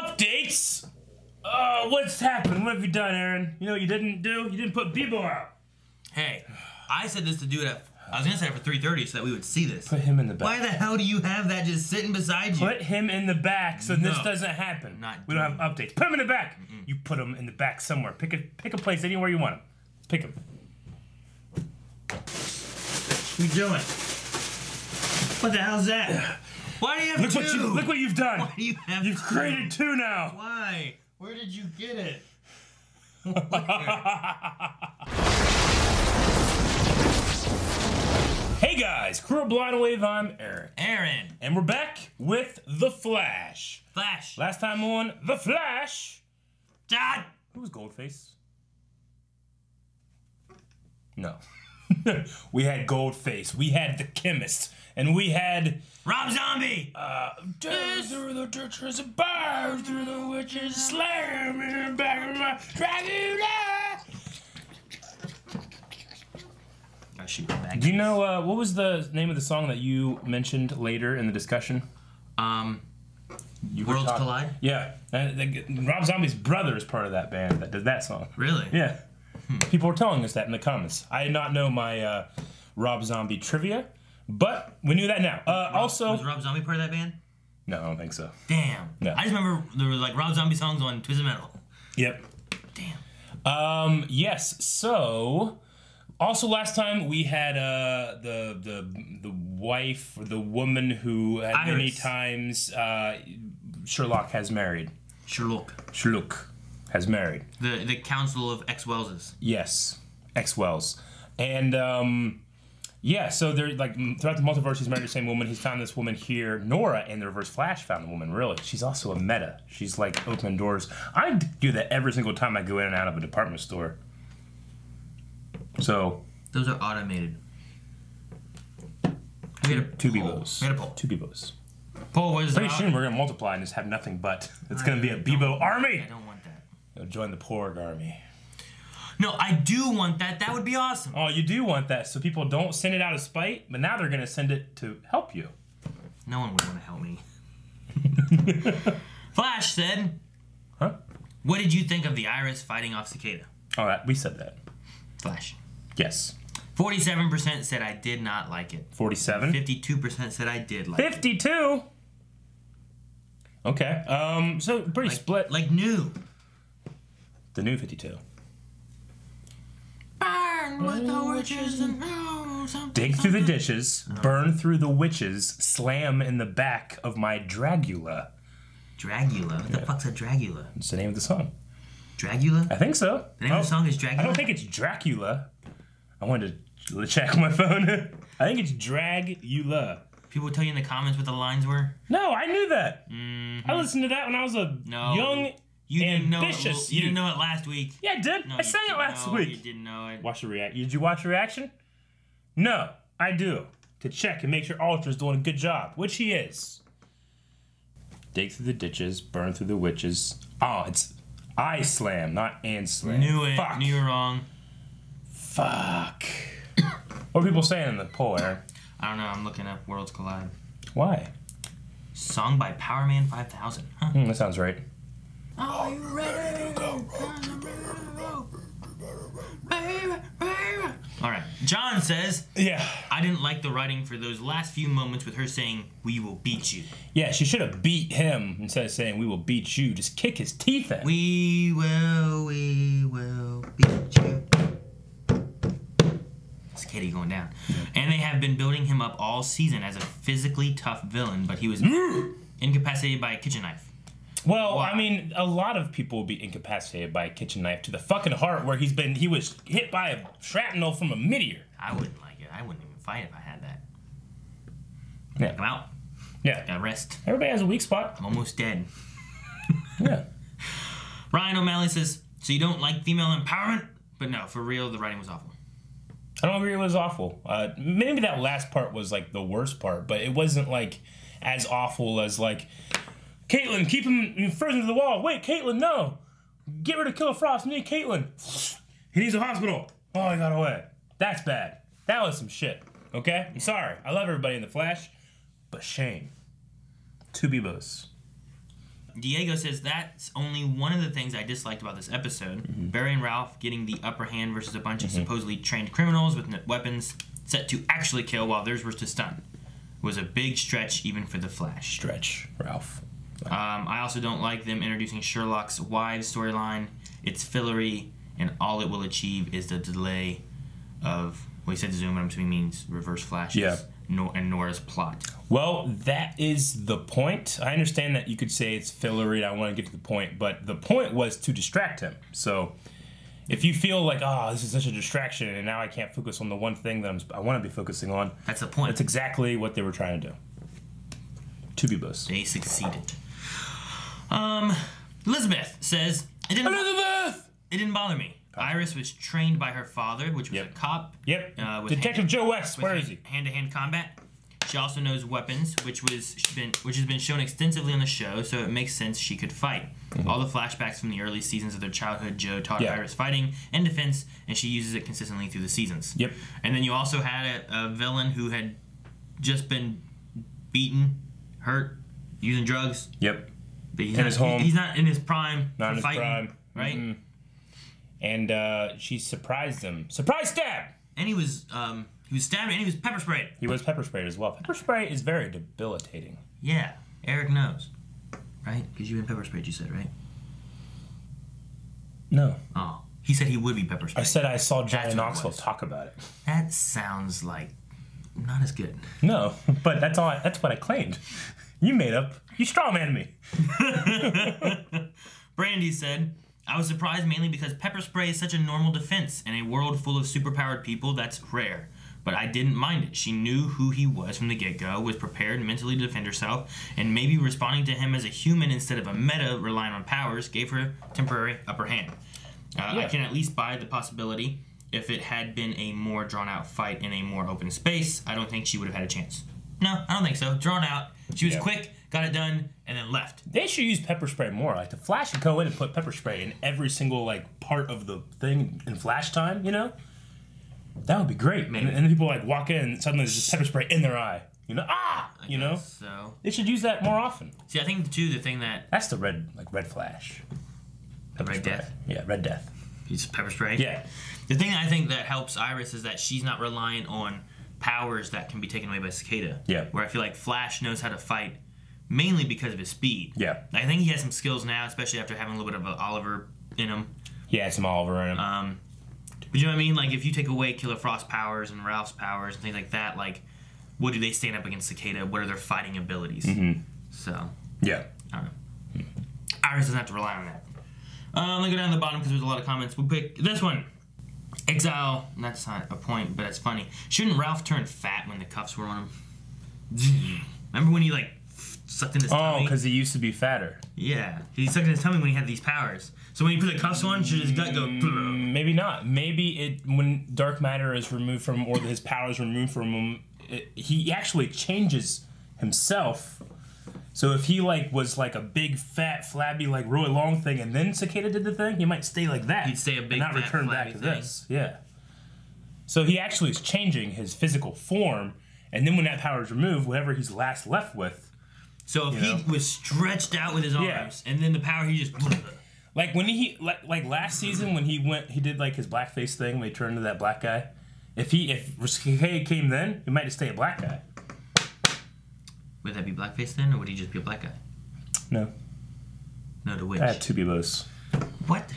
Updates! What's happened? What have you done, Aaron? You know what you didn't do? You didn't put Bebo out. Hey, I said this to do it at... I was going to say it for 3:30 so that we would see this. Put him in the back. Why the hell do you have that just sitting beside you? Put him in the back so this doesn't happen. We don't have updates. Put him in the back. You put him in the back somewhere. Pick a place anywhere you want him. Pick him. What are you doing? What the hell's that? Why do you have two? Look what you've done. Why do you have You've created two now. Why? Where did you get it? Hey guys, Kuro Blind Wave, I'm Eric. Aaron. And we're back with The Flash. Flash. Last time on The Flash. Dad. Who was Goldface? No. We had Goldface, we had the chemist, and we had Rob Zombie. Down through the ditches and bars through the witches, slam in the back of my Dracula. Gotta shoot the back. Do you know what was the name of the song that you mentioned later in the discussion? Worlds Collide? Yeah. Rob Zombie's brother is part of that band that did that song. Really? Yeah. People were telling us that in the comments. I did not know my Rob Zombie trivia, but we knew that now. Also, was Rob Zombie part of that band? No, I don't think so. Damn. No. I just remember there were like Rob Zombie songs on Twisted Metal. Yep. Damn. Yes. So, also last time we had the wife or the woman who at many times Sherlock has married. Sherlock has married. The Council of X-Wellses. Yes, X-Wells. And, yeah, so they're, like, throughout the multiverse, he's married the same woman. He's found this woman here. Nora in the Reverse Flash found the woman, really. She's also a meta. She's, like, opening doors. I do that every single time I go in and out of a department store. So. Those are automated. Two Bebos. We had a poll. Two Bebos. Poll was pretty soon we're going to multiply and just have nothing but. It's going to be a Bebo army. I don't want that. You'll join the Porg army. No, I do want that. That would be awesome. Oh, you do want that, so people don't send it out of spite, but now they're going to send it to help you. No one would want to help me. Flash said, huh? What did you think of the Iris fighting off Cicada? All right, we said that. Flash. Yes. 47% said I did not like it. 47? 52% said I did like it. 52? Okay. So pretty split. Like new. The new 52. Burn with the witches and dig through the dishes, burn through the witches, slam in the back of my Dragula. Dragula? What the fuck's a Dragula? It's the name of the song. Dragula? I think so. The name of the song is Dragula? I don't think it's Dracula. I wanted to check my phone. I think it's Dragula. People would tell you in the comments what the lines were? No, I knew that. I listened to that when I was a young, ambitious You didn't know it last week. Yeah, I did. I sang it last week. You didn't know it. Watch the reaction. Did you watch the reaction? No, I do. To check and make sure Ultra's doing a good job, which he is. Dig through the ditches, burn through the witches. Oh, it's I slam, not and slam. Knew it. Fuck. Knew you were wrong. Fuck. What are people saying in the poll, Aaron? I don't know. I'm looking up Worlds Collide. Why? Song by Powerman 5000. Huh? That sounds right. Are you ready? Alright, John says, yeah, I didn't like the writing for those last few moments with her saying, we will beat you. Yeah, she should have beat him instead of saying, we will beat you. Just kick his teeth in. We will beat you. It's Kitty going down. And they have been building him up all season as a physically tough villain, but he was incapacitated by a kitchen knife. Well, I mean, a lot of people will be incapacitated by a kitchen knife to the fucking heart where he was hit by a shrapnel from a meteor. I wouldn't like it. I wouldn't even fight if I had that. Yeah. I'm out. Yeah. Gotta rest. Everybody has a weak spot. I'm almost dead. Yeah. Ryan O'Malley says, so you don't like female empowerment? But no, for real, the writing was awful. I don't agree it was awful. Maybe that last part was like the worst part, but it wasn't like as awful as like, Caitlin, keep him frozen to the wall. Wait, Caitlin, no. Get rid of Killer Frost. We need Caitlin. He needs a hospital. Oh, he got away. That's bad. That was some shit. Okay? I'm sorry. I love everybody in The Flash, but shame. Two Bebos. Diego says that's only one of the things I disliked about this episode. Barry and Ralph getting the upper hand versus a bunch of supposedly trained criminals with weapons set to actually kill while theirs was to stun. Was a big stretch even for the Flash. Stretch, Ralph. I also don't like them introducing Sherlock's wives storyline. It's fillery, and all it will achieve is the delay of, well, he said zoom, but I'm assuming means reverse flashes. Yeah. And Nora's plot. Well, that is the point. I understand that you could say it's fillery, I want to get to the point, but the point was to distract him. So if you feel like, oh, this is such a distraction, and now I can't focus on the one thing that I want to be focusing on. That's the point. That's exactly what they were trying to do. To be boast. They succeeded. Elizabeth says, It didn't bother me. Iris was trained by her father, which was a cop. Yep. Detective Joe West. Where is he? Hand-to-hand combat. She also knows weapons, which has been shown extensively on the show, so it makes sense she could fight. All the flashbacks from the early seasons of their childhood, Joe taught Iris fighting and defense, and she uses it consistently through the seasons. Yep. And then you also had a villain who had just been beaten, hurt, using drugs. Yep. He's in his home. He's not in his prime. Not in his fighting, prime. Right? Mm-hmm. And she surprised him. Surprise stab! And he was stabbed and he was pepper sprayed. He was pepper sprayed as well. Pepper spray is very debilitating. Yeah, Eric knows. Right? Because you've been pepper sprayed, you said, right? No. Oh. He said he would be pepper sprayed. I said I saw Johnny Knoxville talk about it. That sounds like not as good. No, but that's what I claimed. You made up. You strawmanned me. Brandy said, I was surprised mainly because pepper spray is such a normal defense. In a world full of superpowered people, that's rare. But I didn't mind it. She knew who he was from the get-go, was prepared mentally to defend herself, and maybe responding to him as a human instead of a meta relying on powers gave her a temporary upper hand. I can at least buy the possibility if it had been a more drawn-out fight in a more open space. I don't think she would have had a chance. No, I don't think so. Drawn out. She was quick, got it done, and then left. They should use pepper spray more. Like, the Flash should go in and put pepper spray in every single, like, part of the thing in Flash time, you know? That would be great. And then people, like, walk in and suddenly there's just pepper spray in their eye. You know? You know? So. They should use that more often. See, I think, too, the thing that... That's the red Flash. Red Death? Yeah, Red Death. He's pepper spray? Yeah. The thing I think that helps Iris is that she's not reliant on powers that can be taken away by Cicada. Yeah. Where I feel like Flash knows how to fight mainly because of his speed. Yeah. I think he has some skills now, especially after having a little bit of Oliver in him. He had some Oliver in him. But you know what I mean? Like, if you take away Killer Frost's powers and Ralph's powers and things like that, like, what do they stand up against Cicada? What are their fighting abilities? So. Yeah. I don't know. Iris doesn't have to rely on that. Let me go down to the bottom because there's a lot of comments. We'll pick this one. Exile, that's not a point, but it's funny. Shouldn't Ralph turn fat when the cuffs were on him? Remember when he, like, sucked in his tummy? Oh, because he used to be fatter. Yeah, he sucked in his tummy when he had these powers. So when he put the cuffs on, should his gut go... Maybe not. Maybe when dark matter is removed from him, or his powers removed from him, he actually changes himself. So if he, like, was, like, a big, fat, flabby, like, really long thing, and then Cicada did the thing, he might stay like that. He'd stay a big, and not fat, return back to thing. this. Yeah. So he actually is changing his physical form, and then when that power is removed, whatever he's last left with. So if he was stretched out with his arms, and then the power he just... Like, when he... Like, last season, when he did, like, his blackface thing, when he turned into that black guy, if Cicada came then, he might just stay a black guy. Would that be blackface then, or would he just be a black guy? No. No to which? I have to be both. What?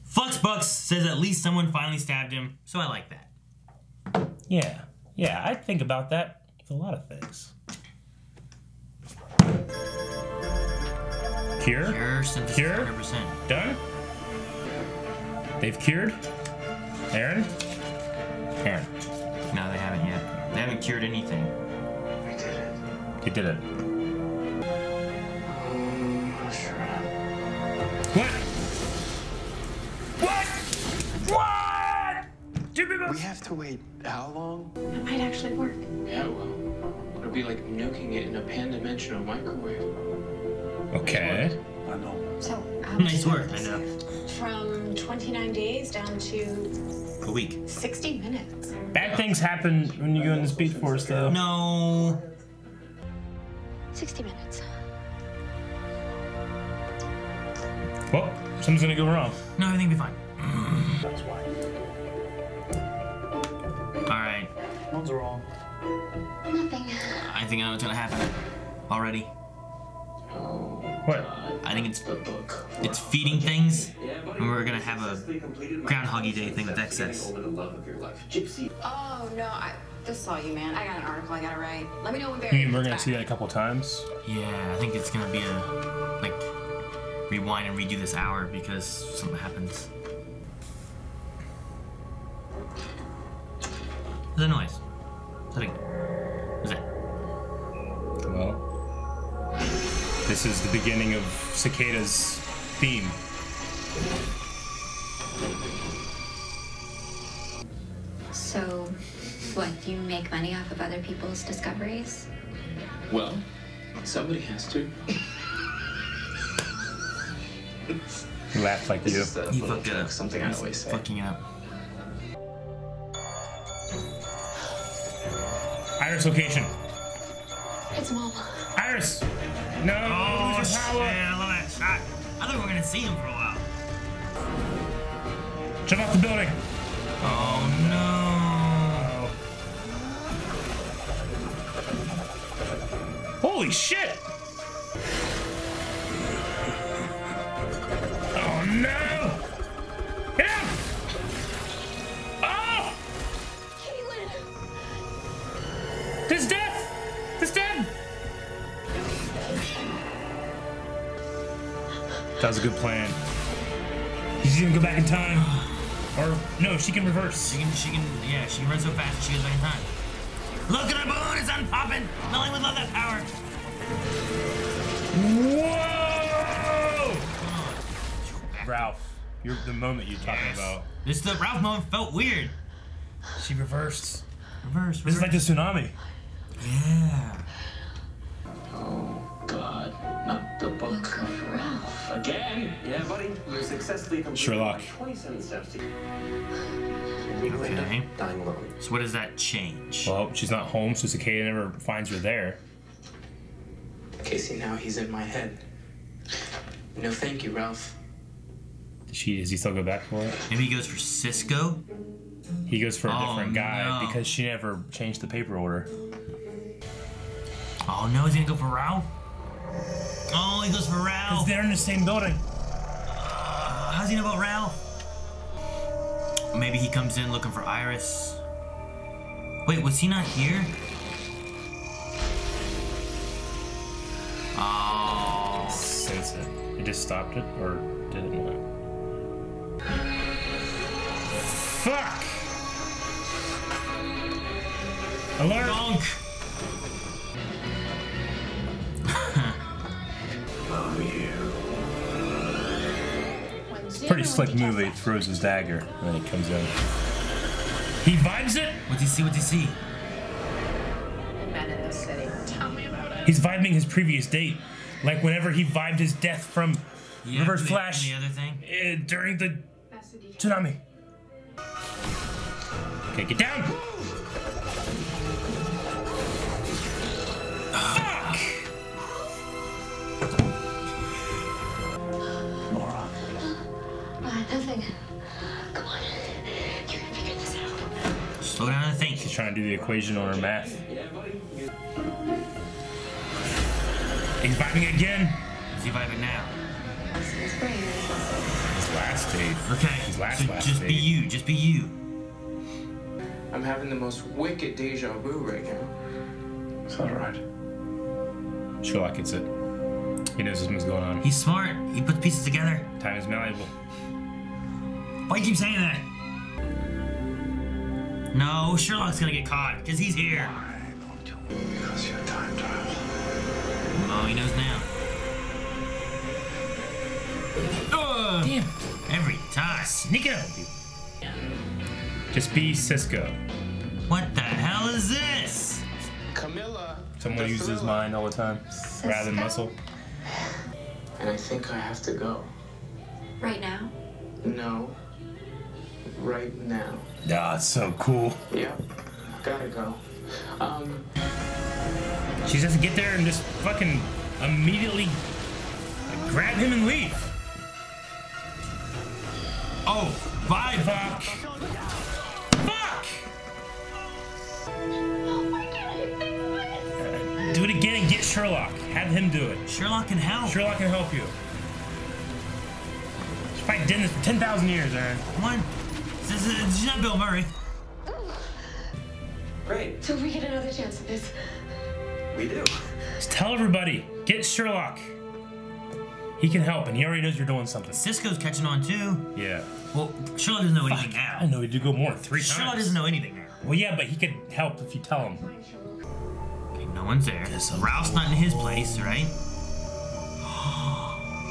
Fluxbucks says at least someone finally stabbed him, so I like that. Yeah. Yeah, I think about that with a lot of things. Cure? Cure? 100%. Done? They've cured? Aaron? No, they haven't yet. They haven't cured anything. He did it. What? We have to wait how long? It might actually work. Yeah, well, it'll be like nuking it in a pan-dimensional microwave. Okay. I know. So, nice work, I know. From 29 days down to... a week. 60 minutes. Bad things happen when you go in the Speed Force, though. No. 60 minutes. Well, something's gonna go wrong. No, everything will be fine. That's why. Alright. What's wrong? Nothing. I think I know what's gonna happen. Already. What? I think The book. it's feeding things, and we're gonna have a Groundhoggy Day thing with excess. Oh no, I just saw you, man. I got an article I gotta write. Let me know when Barry. You mean we're gonna gets see back. that a couple times? Yeah, I think it's gonna be a like rewind and redo this hour because something happens. What's that noise? What's that? Well, this is the beginning of Cicada's theme. So, what, you make money off of other people's discoveries? Well, somebody has to. You laugh like you. This is a You little fucked it joke, up. something I He's always say. fucking it up. Iris location. It's Mom. Iris! No! Oh lose shit! your power. I love that shot. I thought we were gonna see him for a while. Jump off the building! Oh no! Holy shit! Oh no! Get out! Oh! Caitlin! This is death! This is dead! That was a good plan. She's gonna go back in time. Or, no, she can reverse. She can run so fast that she goes back in time. Look at her balloon, it's unpopping! Melanie would love that power. Whoa! Ralph, you're the moment you're talking about. The Ralph moment felt weird. She reversed. Reverse. This is like the tsunami. Yeah. Oh, God. Not the book. Ralph. Again? Yeah, buddy. You successfully completed Sherlock. my 27 steps to... Okay. Dying alone. So what does that change? Well, she's not home, so Cicada never finds her there. Casey, now he's in my head. No, thank you, Ralph. Does he still go back for it? Maybe he goes for Cisco? He goes for a Oh, different guy no. because she never changed the paper order. Oh no, he's gonna go for Ralph? Oh, he goes for Ralph. Because they're in the same building. How's he know about Ralph? Maybe he comes in looking for Iris. Wait, was he not here? Oh. Sense it. It just stopped it, or did it not? Fuck! Alert! Donk. Pretty slick move. He throws his dagger, and then he comes in. He vibes it? What's he see? What's he see? Men in the city. Tell me about it. He's vibing his previous date. Like whenever he vibed his death from Reverse and Flash The other thing? during the That's the detail. tsunami. Okay, get down! Fuck! Laura. Nothing. Come on. You're gonna figure this out. Slow down and think. She's trying to do the equation on her math. He's vibing again. Is he vibing now? His brain is His last date. Okay. His last So last just date. be you. Just be you. I'm having the most wicked deja vu right now. Is that right? Sherlock gets it. He knows what's going on. He's smart. He puts pieces together. Time is malleable. Why you keep saying that? No, Sherlock's gonna get caught because he's here. Because you're time travel. Oh, he knows now. Ugh. Damn. Every time. Sneak it out, dude. Just be Cisco. What the hell is this? Camilla. Someone the uses his thriller. mind all the time, rather than muscle. And I think I have to go. right now. No. Right now. Ah, it's so cool. Yep. Gotta go. She just has to get there and just fucking immediately grab him and leave. Oh, 5. Fuck. Fuck! Do it again and get Sherlock. Have him do it. Sherlock can help. Sherlock can help you. She's probably done this for 10,000 years, Aaron. Come on. She's not Bill Murray. Great. So we get another chance at this. We do. Just tell everybody. Get Sherlock. He can help, and he already knows you're doing something. Cisco's catching on too. Yeah. Well, Sherlock doesn't know anything now. I know he did go more than 3 times. Sherlock doesn't know anything now. Well, yeah, but he could help if you tell him. Okay, no one's there. Ralph's not in his place, right?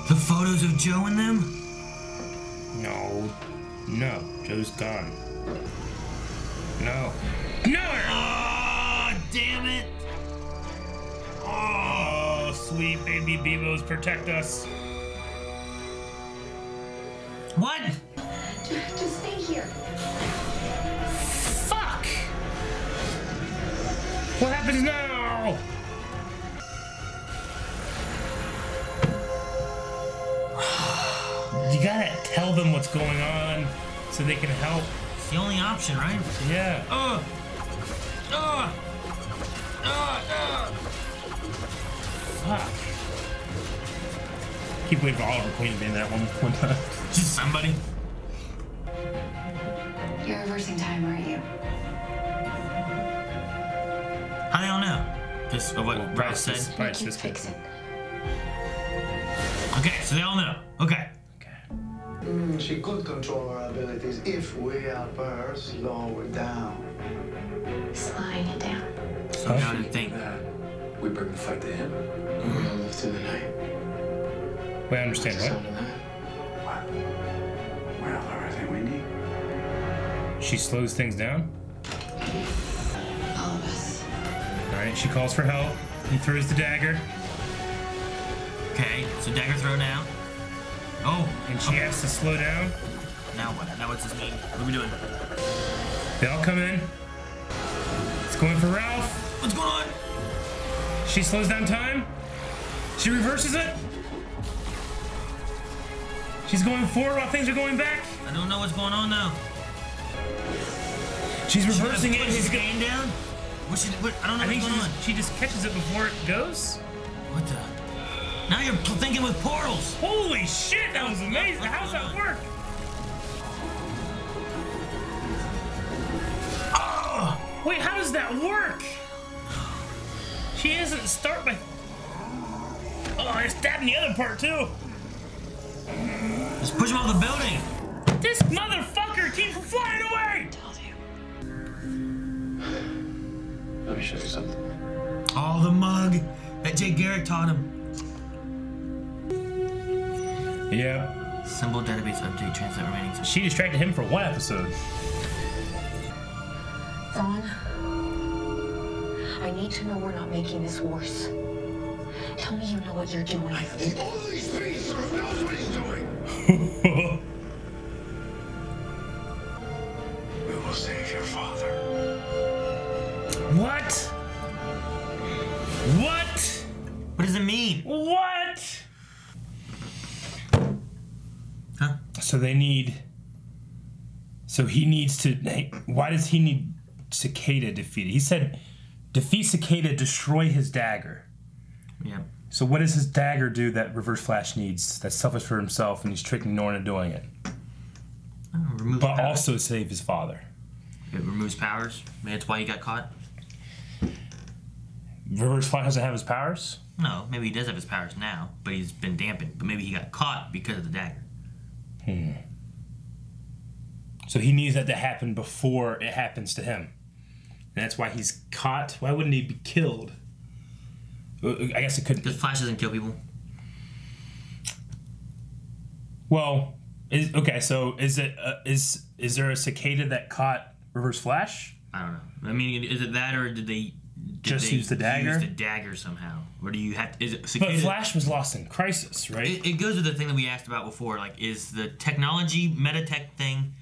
The photos of Joe and them? No. No. Joe's gone. No. No! Oh, damn it! Oh, sweet baby Beebos, protect us. What? Just stay here. Fuck! What happens now? You gotta tell them what's going on so they can help. It's the only option, right? Yeah. Fuck. Keep waiting for Oliver Queen to be in that one time. Just somebody. You're reversing time, aren't you? How they all know? Just of what Well, Ralph said? Right, We can Cisco. fix it. Okay, so they all know. Okay. She could control her abilities if we help her slow her down. Slowing it down. So now to think. We bring the fight to him. We all live through the night. Wait, I understand What's the what? sound of that? What? We have everything we need. She slows things down. All of us. Alright, she calls for help. He throws the dagger, Okay, so dagger throw now. Oh, and she has to slow down. now what? Now what's this mean? What are we doing? They all come in. It's going for Ralph. What's going on? She slows down time. She reverses it. She's going forward while things are going back. I don't know what's going on now. She's reversing it. She's She's going down? What, I don't know I think what's going on. she just catches it before it goes. What the? Now you're thinking with portals. Holy shit, that was amazing. How's that work? Oh, wait, how does that work? She doesn't start by... Oh, I stabbed in the other part too. Just push him off the building. This motherfucker keeps flying away. Let me show you something. Oh, the mug that Jay Garrick taught him. Yeah. Symbol database update, translate remaining. She distracted him for one episode. Dawn, I need to know we're not making this worse. Tell me you know what you're doing. The only speedster who knows what he's doing. We will save your father. What? What? What does it mean? What? Huh? So they need... So he needs to... Hey, why does he need Cicada defeated? He said, defeat Cicada, destroy his dagger. Yeah. So what does his dagger do that Reverse Flash needs? That's selfish for himself, and he's tricking Nora into doing it. Remove But powers. also save his father. It removes powers. Maybe that's why he got caught. Reverse Flash doesn't have his powers? No, maybe he does have his powers now, but he's been dampened. But maybe he got caught because of the dagger. So he needs that to happen before it happens to him. And that's why he's caught. Why wouldn't he be killed? I guess it could... Because Flash doesn't kill people. Well, so is there a Cicada that caught Reverse Flash? I don't know. I mean, is it that, or did they Just use the dagger? Use the dagger somehow, or do you have? Is it But Cicada? Flash was lost in Crisis, right? It goes to the thing that we asked about before. Like, is the technology metatech thing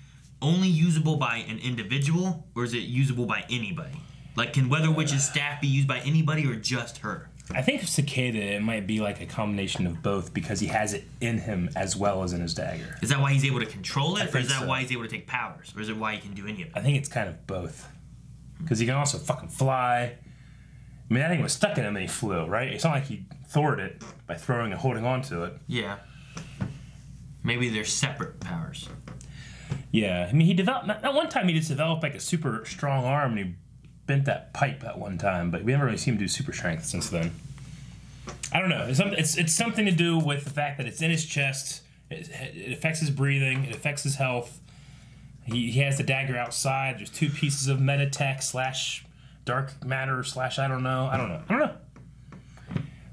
only usable by an individual, or is it usable by anybody? Like, can Weather Witch's staff be used by anybody, or just her? I think Cicada, it might be like a combination of both because he has it in him as well as in his dagger. Is that why he's able to control it, or is that so. why he's able to take powers, or is it why he can do any of it? I think it's kind of both. Because he can also fucking fly. I mean, that thing was stuck in him and he flew, right? It's not like he thwarted it by throwing and holding on to it. Yeah. Maybe they're separate powers. Yeah, I mean, he developed... At one time, he just developed, like, a super strong arm, and he bent that pipe at one time, but we haven't really seen him do super strength since then. I don't know. It's something to do with the fact that it's in his chest. It affects his breathing. It affects his health. He has the dagger outside. There's 2 pieces of metatech / dark matter / I don't know.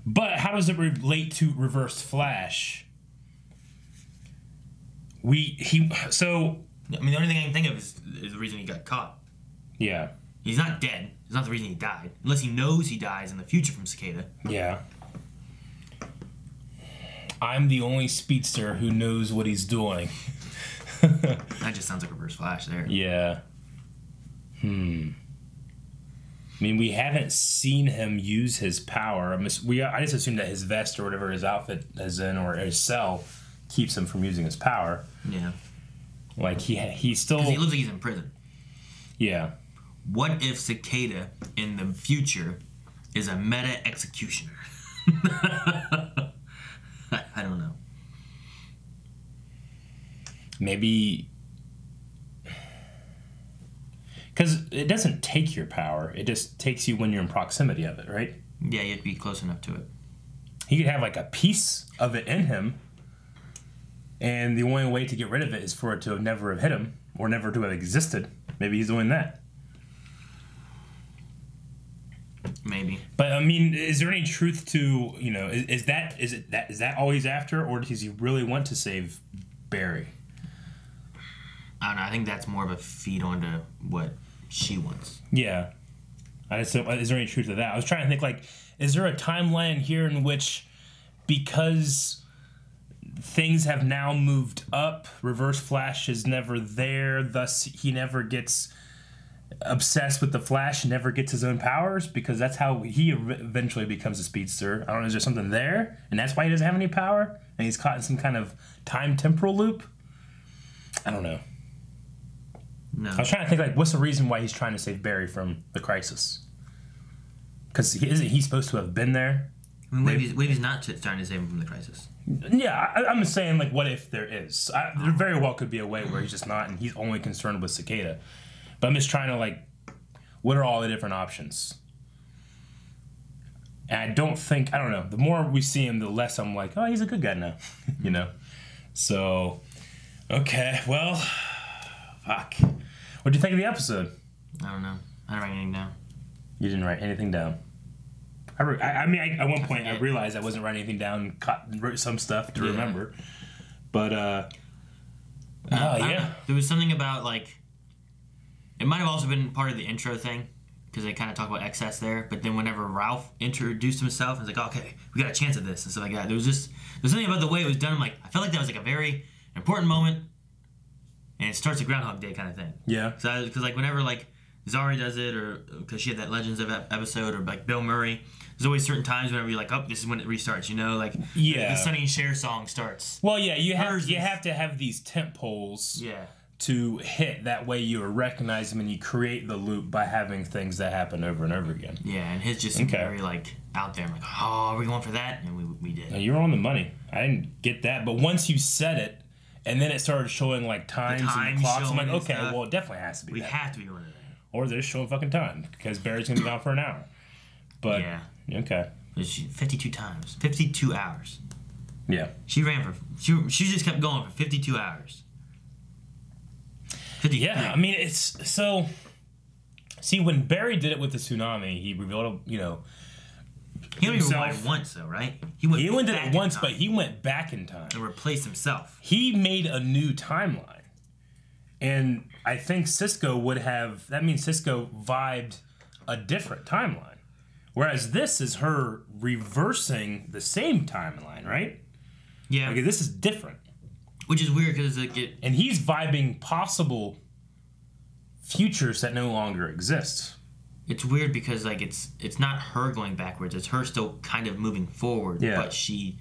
But how does it relate to Reverse Flash? I mean, the only thing I can think of is the reason he got caught. Yeah. He's not dead. It's not the reason he died. Unless he knows he dies in the future from Cicada. Yeah. I'm the only speedster who knows what he's doing. That just sounds like Reverse Flash there. Yeah. I mean, we haven't seen him use his power. I just assume that his vest or whatever his outfit is in, or his cell, keeps him from using his power. Yeah. Like, he still... Because he looks like he's in prison. Yeah. What if Cicada, in the future, is a meta executioner? I don't know. Maybe... Because it doesn't take your power. It just takes you when you're in proximity of it, right? Yeah, you have to be close enough to it. He could have, like, a piece of it in him, and the only way to get rid of it is for it to never have hit him, or never to have existed. Maybe he's doing that. Maybe. But, I mean, is there any truth to, you know, is that all he's after, or does he really want to save Barry? I don't know. I think that's more of a feed onto what she wants. Yeah. Is there any truth to that? I was trying to think, like, is there a timeline here in which, because things have now moved up, Reverse Flash is never there, thus he never gets obsessed with the Flash and never gets his own powers, because that's how he eventually becomes a speedster. I don't know, is there something there? And that's why he doesn't have any power? And he's caught in some kind of time temporal loop? I don't know. No. I was trying to think, like, what's the reason why he's trying to save Barry from the crisis? Because isn't he supposed to have been there? I mean, maybe he's not trying to save him from the crisis. Yeah, I'm just saying, like, what if there is? There very well could be a way where he's just not, and he's only concerned with Cicada. But I'm just trying to, like, what are all the different options? And I don't know. The more we see him, the less I'm like, oh, he's a good guy now. You know? So, okay, well, fuck. What'd you think of the episode? I don't know. I didn't write anything down. You didn't write anything down? I mean, at one point I realized I wasn't writing anything down, wrote some stuff to remember. But, yeah. There was something about, like, it might have also been part of the intro thing, because they kind of talk about excess there, but then whenever Ralph introduced himself, and was like, okay, we got a chance at this, and stuff like that. There's something about the way it was done. I'm like, I felt like that was, like, a very important moment, and it starts a Groundhog Day kind of thing. Yeah. Because, like, whenever, like, Zari does it, or because she had that Legends of episode, or, like, Bill Murray, there's always certain times whenever you're like, oh, this is when it restarts, you know? Like, the Sonny and Cher song starts. Well, yeah, you have to have these tent poles to hit. That way you recognize them and you create the loop by having things that happen over and over again. Yeah, and his just very, like, out there. I'm like, oh, are we going for that? And we did. No, you were on the money. I didn't get that. But once you said it, and then it started showing, like, times and the clocks, I'm like, okay, well, it definitely has to be We that. have to be one of them. Or they're just showing fucking time, because Barry's going to be gone for an hour. But, okay. 52 times. 52 hours. Yeah. She she just kept going for 52 hours. 53. Yeah, I mean, it's so... See, when Barry did it with the tsunami, he revealed, you know... He only rewind once, though, right? He only did it once, but he went back in time. And replaced himself. He made a new timeline. And I think Cisco would have... That means Cisco vibed a different timeline. Whereas this is her reversing the same timeline, right? Yeah. Like, this is different. Which is weird because and he's vibing possible futures that no longer exist. It's weird because like it's not her going backwards. It's her still kind of moving forward. Yeah. But she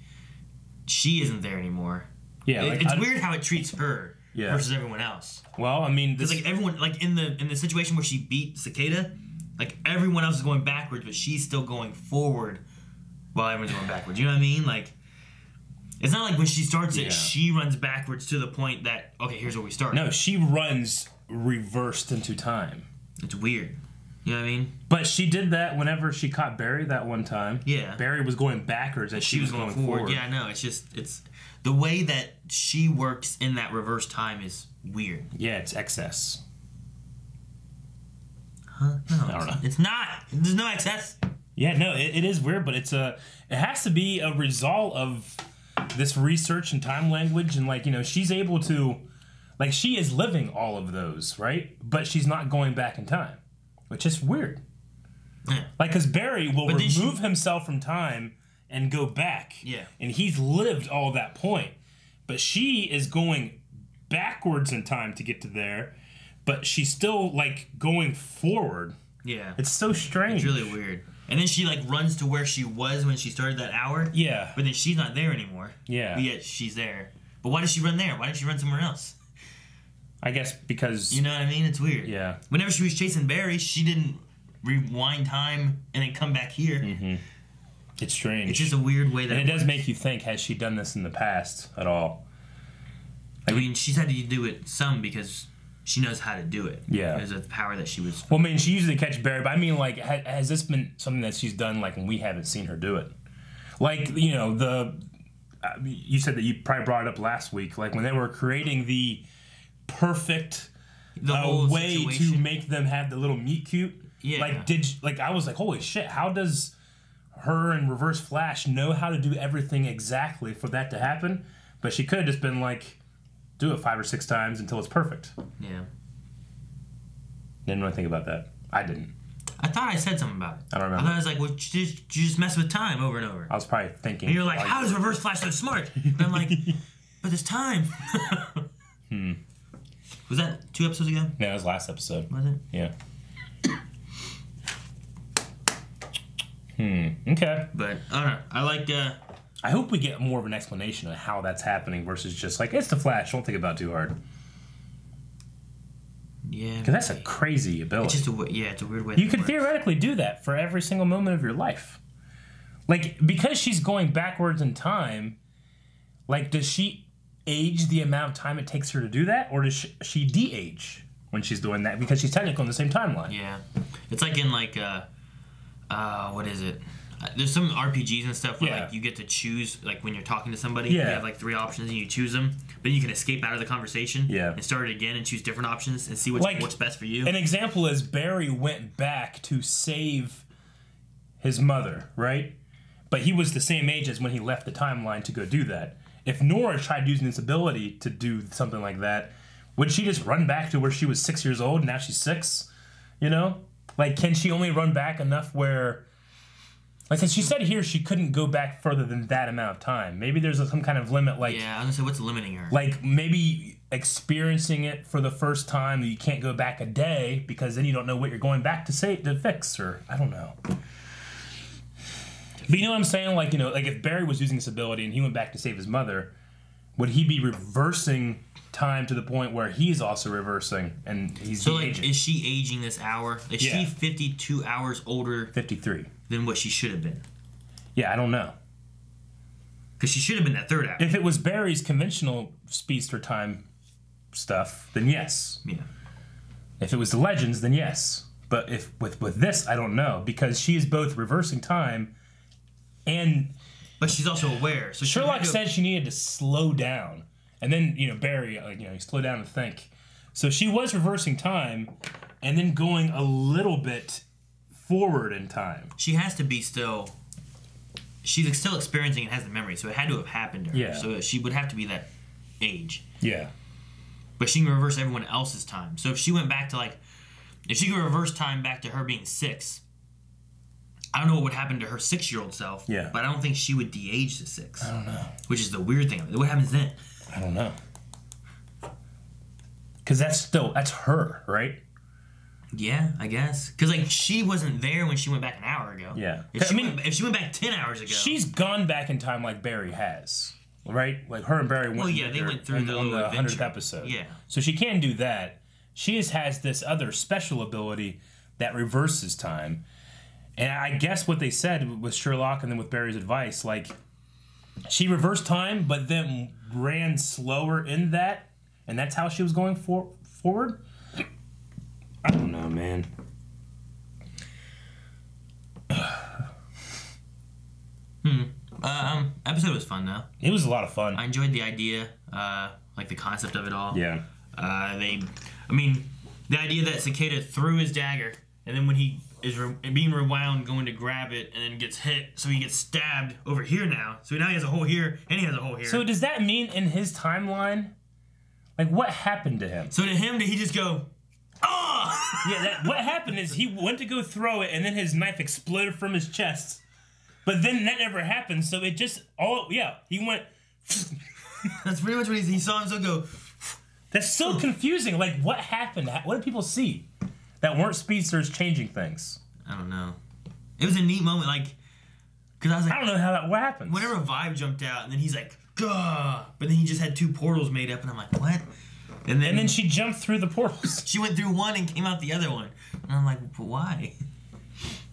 isn't there anymore. Yeah. It's weird how it treats her Yeah. versus everyone else. Well, I mean, Because like everyone, like in the situation where she beat Cicada, like everyone else is going backwards, but she's still going forward while everyone's going backwards. You know what I mean? Like it's not like when she starts it, she runs backwards to the point that okay, here's where we start. No, she runs reversed into time. It's weird. You know what I mean? But she did that whenever she caught Barry that one time. Yeah. Barry was going backwards as she was going forward. Yeah, no, it's the way that she works in that reverse time is weird. Yeah, it's excess. Huh? No, I don't know. It's not. There's no excess. Yeah, no, it is weird, but it has to be a result of this research and time language, and like, you know, she's able to, like, she is living all of those, right? But she's not going back in time, which is weird. Yeah. Like, because Barry will But then remove himself from time and go back. Yeah. And he's lived all that point. But she is going backwards in time to get to there, but she's still, like, going forward. Yeah. It's so strange. It's really weird. And then she like runs to where she was when she started that hour. Yeah. But then she's not there anymore. Yeah. But yet she's there. But why does she run there? Why didn't she run somewhere else? I guess because... You know what I mean? It's weird. Yeah. Whenever she was chasing Barry, she didn't rewind time and then come back here. Mm-hmm. It's strange. It's just a weird way that and it does works. make you think, has she done this in the past at all? I mean, she's had to do it some because she knows how to do it. Yeah. Because of the power that she was... Well, I mean, she usually catch Barry, but I mean, like, has this been something that she's done, like, when we haven't seen her do it? Like, you know, you said that you probably brought it up last week, like, when they were creating the perfect whole way to situation. make them have the little meet cute. Yeah. Like, I was like, holy shit, how does her and Reverse Flash know how to do everything exactly for that to happen? But she could have just been like, do it 5 or 6 times until it's perfect. Yeah. Didn't really think about that. I didn't. I thought I said something about it. I don't remember. I thought I was like, well, you just mess with time over and over. I was probably thinking. And you're like, how is Reverse Flash so smart? And I'm like, but there's time. Was that 2 episodes ago? Yeah, that was last episode. Was it? Yeah. Okay. But, I don't know. I like, I hope we get more of an explanation of how that's happening versus just like, it's the Flash, don't think about it too hard. yeah. Because that's a crazy ability. It's just it's a weird way. You that could works. theoretically do that for every single moment of your life. Like, because she's going backwards in time, like, does she age the amount of time it takes her to do that? Or does she de-age when she's doing that? Because she's technically on the same timeline. Yeah. It's like in, like, what is it? There's some RPGs and stuff where Yeah. like you get to choose, like when you're talking to somebody, Yeah. you have like 3 options and you choose them, but you can escape out of the conversation Yeah. and start it again and choose different options and see what Like, works best for you. An example is Barry went back to save his mother, right? But he was the same age as when he left the timeline to go do that. If Nora tried using this ability to do something like that, would she just run back to where she was 6 years old and now she's 6? You know? Like, can she only run back enough where... Like, since she said here she couldn't go back further than that amount of time. Maybe there's some kind of limit, like... Yeah, I was gonna say, what's limiting her? Like, maybe experiencing it for the first time, you can't go back a day because then you don't know what you're going back to fix, or... I don't know. But you know what I'm saying? Like, you know, like if Barry was using this ability and he went back to save his mother, would he be reversing time to the point where he's also reversing and he's So, like, de-aging? is she aging this hour? Is Yeah. she 52 hours older 53. than what she should have been? Yeah, I don't know. Because she should have been that 3rd hour. If it was Barry's conventional speedster time stuff, then yes. Yeah. If it was the Legends, then yes. But if with this, I don't know, because she is both reversing time and But she's also aware. So she Sherlock had to- said she needed to slow down, and then you know Barry, you slow down and think. So she was reversing time, and then going a little bit forward in time. she has to be still. She's still experiencing and has the memory, so it had to have happened to her. Yeah. So she would have to be that age. Yeah. But she can reverse everyone else's time. So if she went back to if she could reverse time back to her being 6, I don't know what would happen to her 6-year-old self. Yeah. But I don't think she would de-age to 6. I don't know. Which is the weird thing. What happens then? I don't know. Because that's her, right? Yeah, I guess. Because, like, she wasn't there when she went back an hour ago. Yeah. If she went back 10 hours ago. She's gone back in time like Barry has. Right? Like, her and Barry went they went through on the 100th adventure. episode. Yeah. So she can do that. She just has this other special ability that reverses time. And I guess what they said with Sherlock and then with Barry's advice, like, she reversed time, but then ran slower in that, and that's how she was going forward? I don't know, man. Episode was fun, though. It was a lot of fun. I enjoyed the idea, like the concept of it all. Yeah. The idea that Cicada threw his dagger, and then when he is being rewound, going to grab it, and then gets hit, so he gets stabbed over here now. So now he has a hole here, and he has a hole here. So does that mean in his timeline, like, what happened to him? So to him, did he just go, oh! Yeah, what happened is he went to go throw it, and then his knife exploded from his chest. But then that never happened, so it just, he went... That's pretty much what he saw himself go... That's so confusing. Like, what happened? What did people see that weren't speedsters changing things? I don't know. It was a neat moment, like... Because I was like... I don't know what happened. Whenever Vibe jumped out, and then he's like, gah! But then he just had 2 portals made up, and I'm like, what? And then she jumped through the portals. She went through one and came out the other one. And I'm like, why?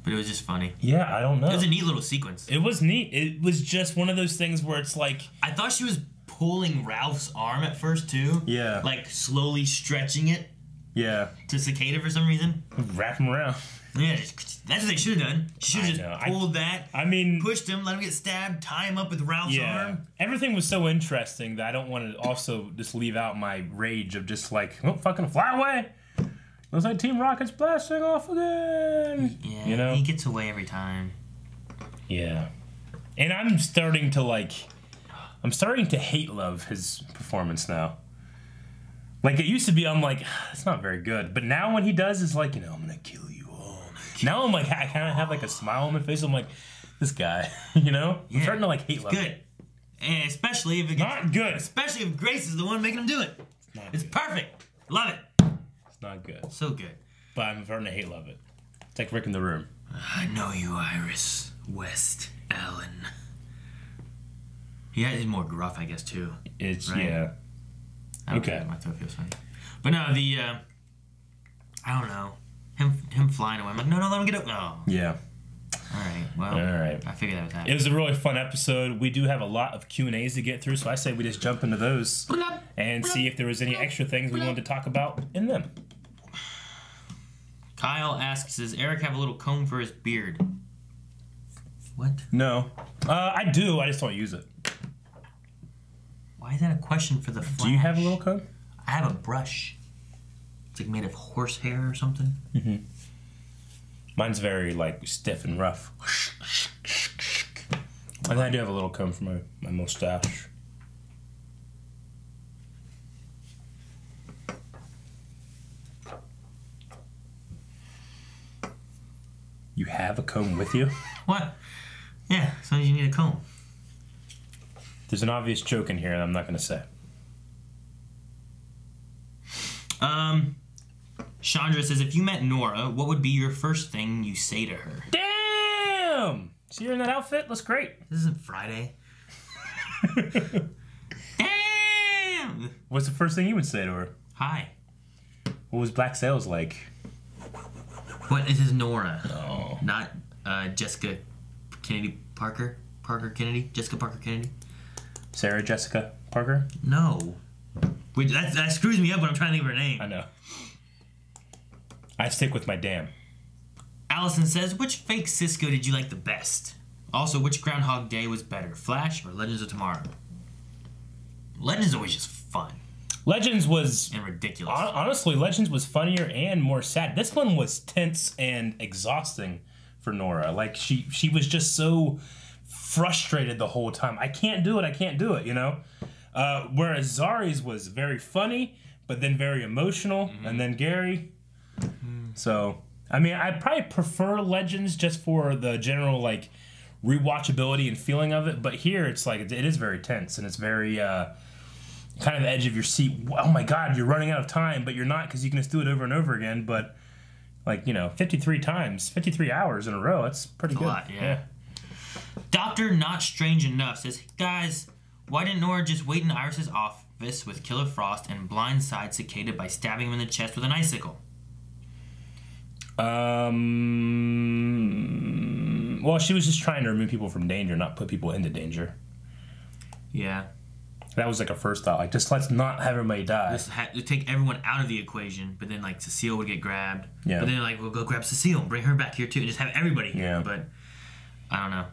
But it was just funny. Yeah, I don't know. It was a neat little sequence. It was neat. It was just one of those things where it's like... I thought she was pulling Ralph's arm at first, too. Yeah. Like, slowly stretching it. Yeah. To Cicada for some reason. Wrap him around. Yeah, that's what they should have done. She should have just pulled that. I mean... Pushed him, let him get stabbed, tie him up with Ralph's arm. Everything was so interesting that I don't want to also just leave out my rage of just like, oh, fucking fly away. Looks like Team Rocket's blasting off again. Yeah, you know? He gets away every time. Yeah. And I'm starting to hate love his performance now. Like, it used to be, I'm like, it's not very good. But now when he does, it's like, I'm going to kill you all. Now I'm like, I kind of have like a smile on my face. I'm like, this guy, I'm starting to like hate love. Good. And especially if it gets... Not good. Especially if Grace is the one making him do it. It's perfect. Love it. Not good. So good. But I'm starting to hate love it. It's like Rick in the Room. I know you, Iris West Allen. Yeah, he's more gruff, I guess, too. It's, right? yeah. Okay. My throat feels funny. But no, I don't know. Him flying away. I'm like, no, let him get up. No. Yeah. All right. Well, I figured that was happening. It was a really fun episode. We do have a lot of Q&As to get through, so I say we just jump into those and see if there was any extra things we wanted to talk about in them. Kyle asks, does Eric have a little comb for his beard? What? No. I do. I just don't use it. Why is that a question for the Flash? Do you have a little comb? I have a brush. It's like made of horsehair or something. Mm-hmm. Mine's very, like, stiff and rough. And I do have a little comb for my mustache. You have a comb with you? What? Yeah, sometimes you need a comb. There's an obvious joke in here that I'm not going to say. Chandra says, if you met Nora, what would be your first thing you say to her? Damn! See her in that outfit? Looks great. This isn't Friday. Damn! What's the first thing you would say to her? Hi. What was Black Sails like? What? This is Nora. Oh. Not Jessica Kennedy Parker? Parker Kennedy? Jessica Parker Kennedy? Sarah Jessica Parker? No. Wait, that screws me up when I'm trying to think of her name. I know. I stick with my damn. Allison says, which fake Cisco did you like the best? Also, which Groundhog Day was better, Flash or Legends of Tomorrow? Legends is always just fun. Legends was... And ridiculous. Honestly, Legends was funnier and more sad. This one was tense and exhausting for Nora. Like, she was just so frustrated the whole time. I can't do it, you know? Whereas Zari's was very funny, but then very emotional, and then Gary. So, I mean, I probably prefer Legends just for the general, like, rewatchability and feeling of it, but here it's like, it is very tense, and it's very, kind of the edge of your seat. Oh my god, you're running out of time, but you're not, because you can just do it over and over again, but Like, 53 times, 53 hours in a row. That's pretty good. A lot, yeah. Dr. Not Strange Enough says, guys, why didn't Nora just wait in Iris's office with Killer Frost and blindside Cicada by stabbing him in the chest with an icicle? Well, she was just trying to remove people from danger, not put people into danger. Yeah. That was like a first thought. Like, just let's not have everybody die. Just take everyone out of the equation, but then, like, Cecile would get grabbed. Yeah. But then, like, we'll go grab Cecile and bring her back here, too, and just have everybody here. Yeah. But, I don't know.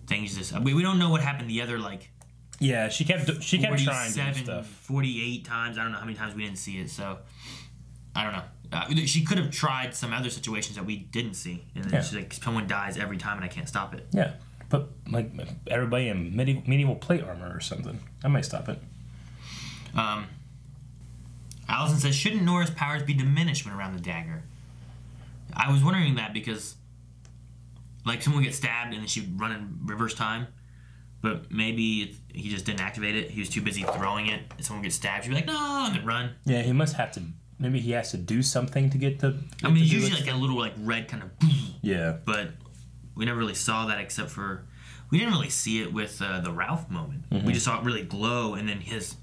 Things just... we don't know what happened the other, like... Yeah, she kept trying to do stuff. 48 times. I don't know how many times we didn't see it, so... I don't know. She could have tried some other situations that we didn't see. And then she's like, someone dies every time and I can't stop it. Yeah. But, like, everybody in medieval plate armor or something. I might stop it. Allison says, shouldn't Nora's powers be diminished when around the dagger? I was wondering that because, like, someone gets stabbed and then she'd run in reverse time. But maybe he just didn't activate it. He was too busy throwing it. And someone gets stabbed, she'd be like, no, and then run. Yeah, he must have to... Maybe he has to do something to get the... I mean, usually like a little, like, red kind of... Yeah. But we never really saw that except for... We didn't really see it with the Ralph moment. Mm-hmm. We just saw it really glow and then his...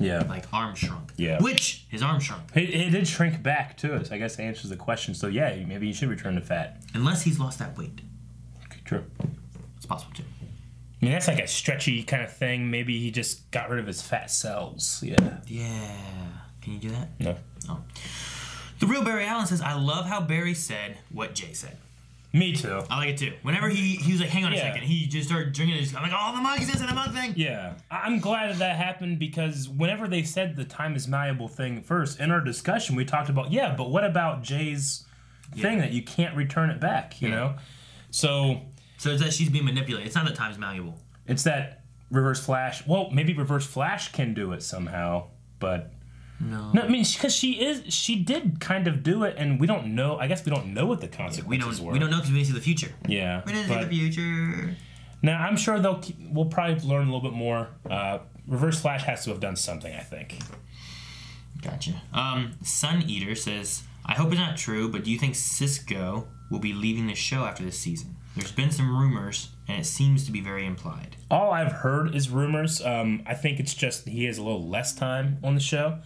Yeah. Like, arm shrunk. Yeah. Which, his arm shrunk. It did shrink back, too. So I guess that answers the question. So, yeah, maybe he should return to fat. Unless he's lost that weight. True. It's possible, too. I mean, that's like a stretchy kind of thing. Maybe he just got rid of his fat cells. Yeah. Yeah. Can you do that? No. Oh. The real Barry Allen says, I love how Barry said what Jay said. Me too. I like it too. Whenever he was like, hang on a second, he just started drinking it. I'm like, oh, the monkey says the monk thing. Yeah. I'm glad that happened because whenever they said the time is malleable thing first, in our discussion, we talked about, but what about Jay's thing that you can't return it back, you know? So it's that she's being manipulated. It's not that time's malleable. It's that Reverse Flash. Well, maybe Reverse Flash can do it somehow, but... No, I mean, because she did kind of do it, and we don't know. I guess we don't know what the consequences were. We don't know because we didn't see the future. Yeah, we didn't see the future. Now, I'm sure we'll probably learn a little bit more. Reverse Flash has to have done something, I think. Gotcha. Sun Eater says, I hope it's not true, but do you think Cisco will be leaving the show after this season? There's been some rumors, and it seems to be very implied. All I've heard is rumors. I think it's just he has a little less time on the show.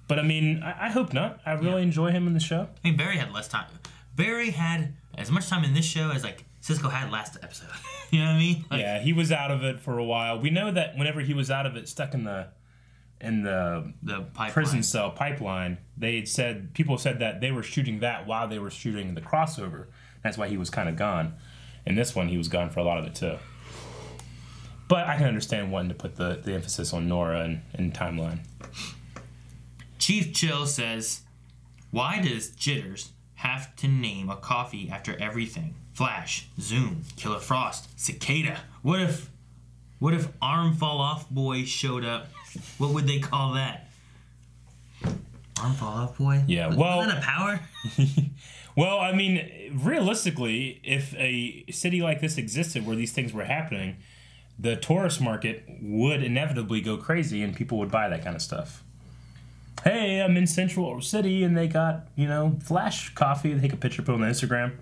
But, I mean, I hope not. I really enjoy him in the show. I mean, Barry had less time. Barry had as much time in this show as, like, Cisco had last episode. You know what I mean? Like, yeah, he was out of it for a while. We know that whenever he was out of it, stuck in the prison cell pipeline, people said that they were shooting that while they were shooting the crossover. That's why he was kind of gone. In this one, he was gone for a lot of it, too. But I can understand wanting to put the emphasis on Nora and timeline. Chief Chill says, why does Jitters have to name a coffee after everything? Flash, Zoom, Killer Frost, Cicada. What if Arm Fall Off Boy showed up? What would they call that? Arm Fall Off Boy? Yeah, was that a power? Well, I mean, realistically, if a city like this existed where these things were happening, the tourist market would inevitably go crazy and people would buy that kind of stuff. Hey, I'm in Central City and they got, Flash coffee. They take a picture, put it on Instagram.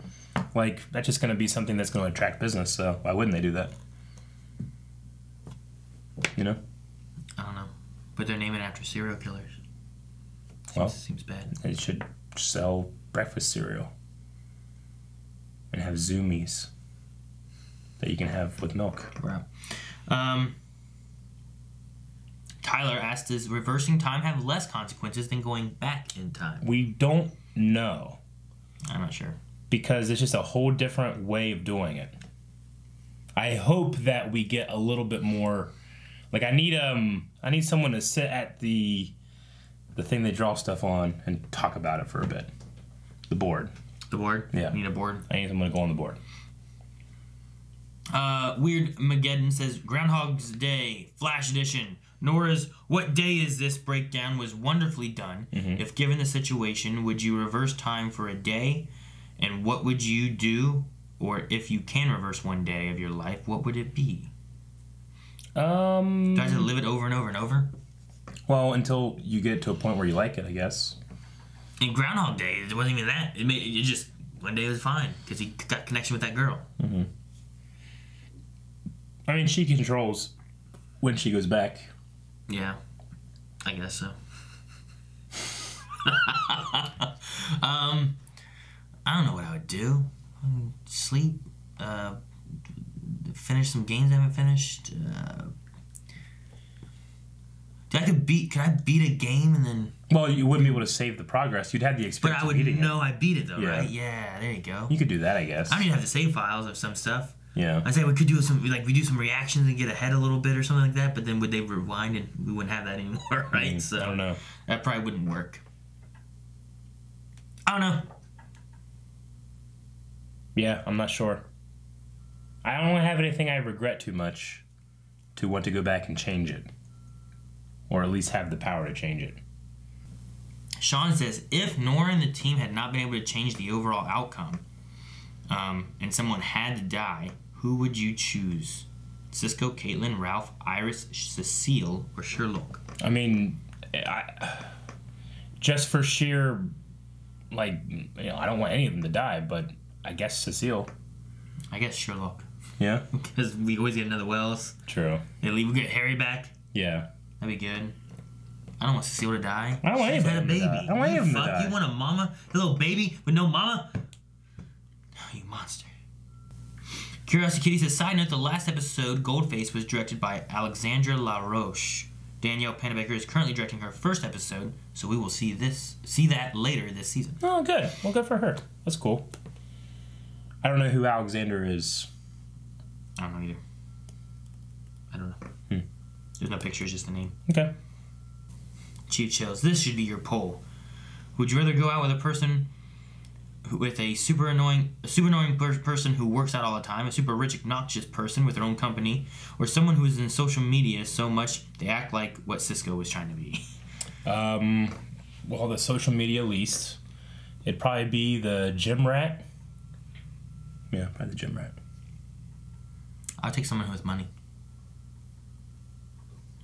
Like, that's just going to be something that's going to attract business, so why wouldn't they do that? You know? I don't know. But they're naming it after serial killers. Seems bad. They should sell breakfast cereal and have Zoomies that you can have with milk. Right. Tyler asked, does reversing time have less consequences than going back in time? We don't know. I'm not sure. Because it's just a whole different way of doing it. I hope that we get a little bit more... Like, I need someone to sit at the thing they draw stuff on and talk about it for a bit. The board. The board? Yeah. You need a board? I need someone to go on the board. Weird Mageddon says, Groundhog's Day, Flash Edition. Nora's "What day is this?" breakdown was wonderfully done. Mm-hmm. If given the situation, would you reverse time for a day? And what would you do? Or if you can reverse one day of your life, what would it be? Do I have to live it over and over and over? Well, until you get to a point where you like it, I guess. In Groundhog Day, it wasn't even that. It just one day it was fine because he got connection with that girl. Mm-hmm. I mean, she controls when she goes back. Yeah, I guess so. I don't know what I would do. Sleep. Finish some games I haven't finished. Could I beat a game and then? Well, you wouldn't be able to save the progress. You'd have the experience. But I would know I beat it though, Yeah. right? Yeah, there you go. You could do that, I guess. I don't even have the save files of some stuff. Yeah. I say we could do we do some reactions and get ahead a little bit or something like that. But then would they rewind and we wouldn't have that anymore, right? So I don't know. That probably wouldn't work. I don't know. Yeah, I'm not sure. I don't have anything I regret too much to want to go back and change it. Or at least have the power to change it. Sean says, if Nora and the team had not been able to change the overall outcome, and someone had to die, who would you choose? Cisco, Caitlin, Ralph, Iris, Cecile, or Sherlock? I mean, just for sheer, I don't want any of them to die, but I guess Cecile. I guess Sherlock. Yeah? Because we always get another Wells. True. We get Harry back. Yeah. That'd be good. I don't want Cecile to die. I don't want any of She's had a them to baby. die. I don't want any of them to die. You want a mama? A little baby with no mama? Oh, you monster. Curiosity Kitty says, side note, the last episode, Goldface, was directed by Alexandra LaRoche. Danielle Panabaker is currently directing her first episode, so we will see that later this season. Oh, good. Well, good for her. That's cool. I don't know who Alexander is. I don't know either. I don't know. There's no picture, it's just the name. Okay. Chief Chills, this should be your poll. Would you rather go out with a person with a super annoying person who works out all the time, a super rich, obnoxious person with their own company, or someone who is in social media so much they act like what Cisco was trying to be? Well, the social media least. It'd probably be the gym rat. Yeah, probably the gym rat. I'll take someone who has money.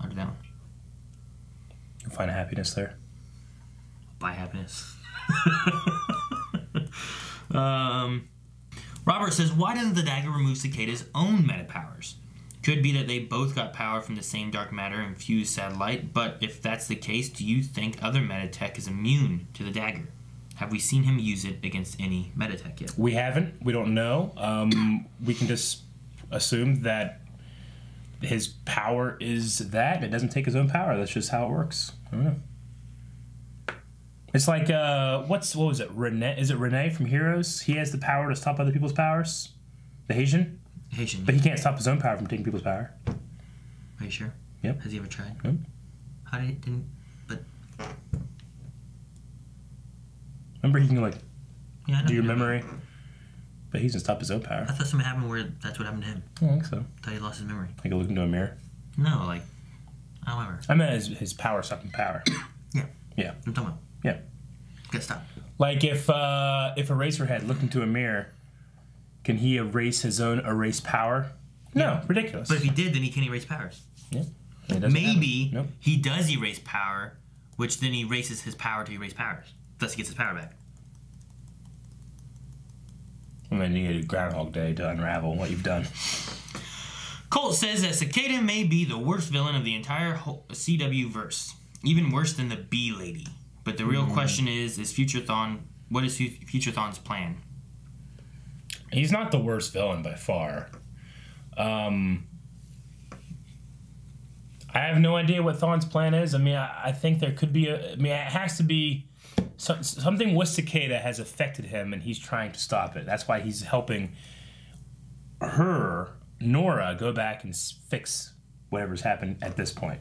I'll do that one. You'll find happiness there. Buy happiness. Robert says, why doesn't the dagger remove Cicada's own meta powers? Could be that they both got power from the same dark matter infused satellite, but if that's the case, do you think other meta tech is immune to the dagger? Have we seen him use it against any meta tech yet? We haven't. We don't know. We can just assume that his power is that. It doesn't take his own power. That's just how it works. I don't know. It's like, what was it? Renee? Is it Renee from Heroes? He has the power to stop other people's powers? The Haitian? Haitian. But he can't stop his own power from taking people's power. Are you sure? Yep. Has he ever tried? Yep. How did it didn't... But... Remember, he can, Yeah, I know do your he did. memory. But he doesn't stop his own power. I thought something happened where that's what happened to him. I don't think so. I thought he lost his memory. Like, look into a mirror. No, however. I meant his power stopping power. Yeah. Yeah. I'm talking about. Yeah. Gotta stop. Like, if Eraserhead looked into a mirror, can he erase his own erased power? No, ridiculous. But if he did, then he can't erase powers. Yeah. It doesn't Maybe happen. Nope. he does erase power, which then erases his power to erase powers. Thus he gets his power back. And then you need a Groundhog Day to unravel what you've done. Colt says that Cicada may be the worst villain of the entire CW verse, even worse than the Bee Lady. But the real question is Future Thawne? What is Future Thawne's plan? He's not the worst villain by far. I have no idea what Thawne's plan is. I mean, I think there could be it has to be something with Cicada has affected him, and he's trying to stop it. That's why he's helping Nora, go back and fix whatever's happened at this point.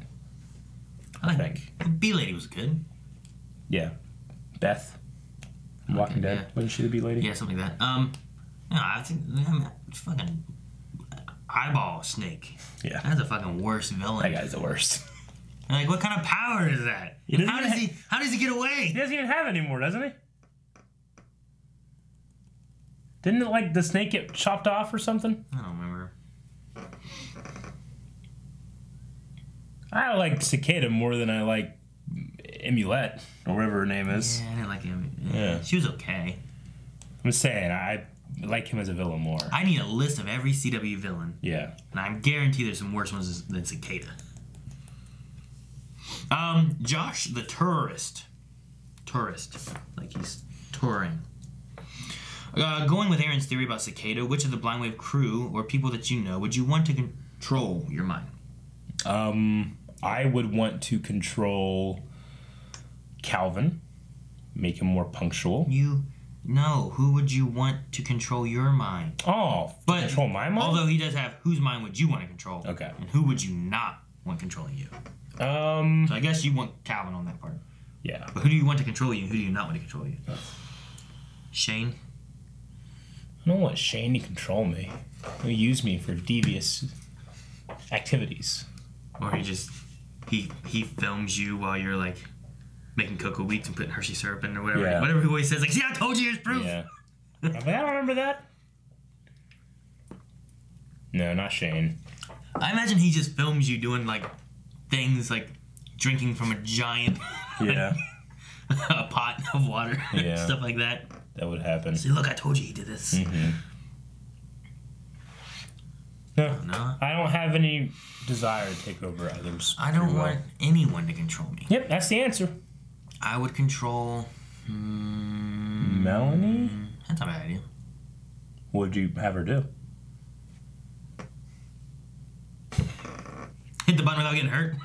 I think. Bee Lady was good. Yeah. Beth. Walking Dead. Yeah. Wasn't she the Bee Lady? Yeah, something like that. No, I think fucking eyeball snake. Yeah. That's the fucking worst villain. That guy's the worst. Like, what kind of power is that? How does he get away? He doesn't even have it anymore, doesn't he? Didn't the snake get chopped off or something? I don't remember. I like Cicada more than I like Emulette, or whatever her name is. Yeah, I didn't like him. Yeah. She was okay. I'm saying, I like him as a villain more. I need a list of every CW villain. Yeah. And I guarantee there's some worse ones than Cicada. Josh the tourist. Like he's touring. Going with Aaron's theory about Cicada, which of the Blind Wave crew or people that you know would you want to control your mind? I would want to control Calvin, make him more punctual. Who would you want to control your mind? Oh, but control my mind? Although he does have whose mind would you want to control? Okay. And who would you not want controlling you? So I guess you want Calvin on that part. Yeah. But who do you want to control you and who do you not want to control you? Shane? I don't want Shane to control me. He'll use me for devious activities. Or he films you while you're like making cocoa wheats and putting Hershey syrup in or whatever. Yeah. Whatever he always says, like, see, I told you, here's proof. Yeah. But I don't remember that. No, not Shane. I imagine he just films you doing like things like drinking from a giant Yeah. a pot of water. Yeah. Stuff like that. That would happen. See, look, I told you he did this. Mm-hmm. No, No. I don't have any desire to take over others. I don't want anyone to control me. Yep, that's the answer. I would control... Melanie? That's not a bad idea. What would you have her do? Hit the button without getting hurt.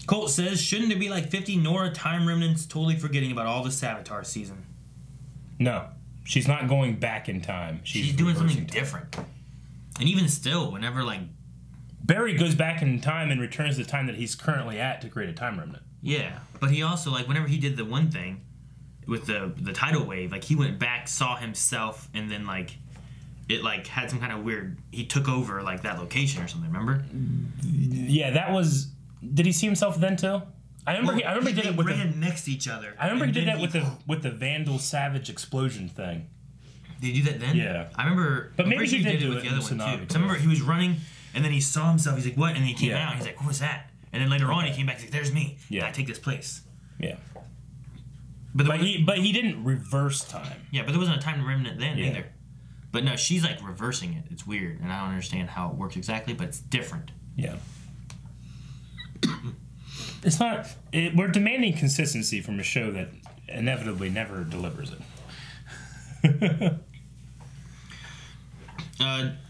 Colt says, shouldn't it be like 50 Nora time remnants totally forgetting about all the Savitar season? No, she's not going back in time. She's doing something reversing time. different. And even still, whenever like... Barry goes back in time and returns the time that he's currently at to create a time remnant. Yeah, but he also, like, whenever he did the one thing with the tidal wave, like, he went back, saw himself, and then, like, it, like, had some kind of weird... He took over, like, that location or something, remember? Yeah, that was... Did he see himself then, too? I remember he did it with ran next to each other. I remember he did that with the Vandal Savage explosion thing. Did he do that then? Yeah. I remember... But maybe he he did with it the in other one, Tsunami, too. 'Cause I remember he was running, and then he saw himself. He's like, what? And then he came Yeah. out. He's like, what was that? And then later on, he came back. He's like, there's me. Yeah. I take this place. Yeah. But he didn't reverse time. Yeah, but there wasn't a time remnant then Yeah. either. But no, she's like reversing it. It's weird, and I don't understand how it works exactly, but it's different. Yeah. It's not... we're demanding consistency from a show that inevitably never delivers it.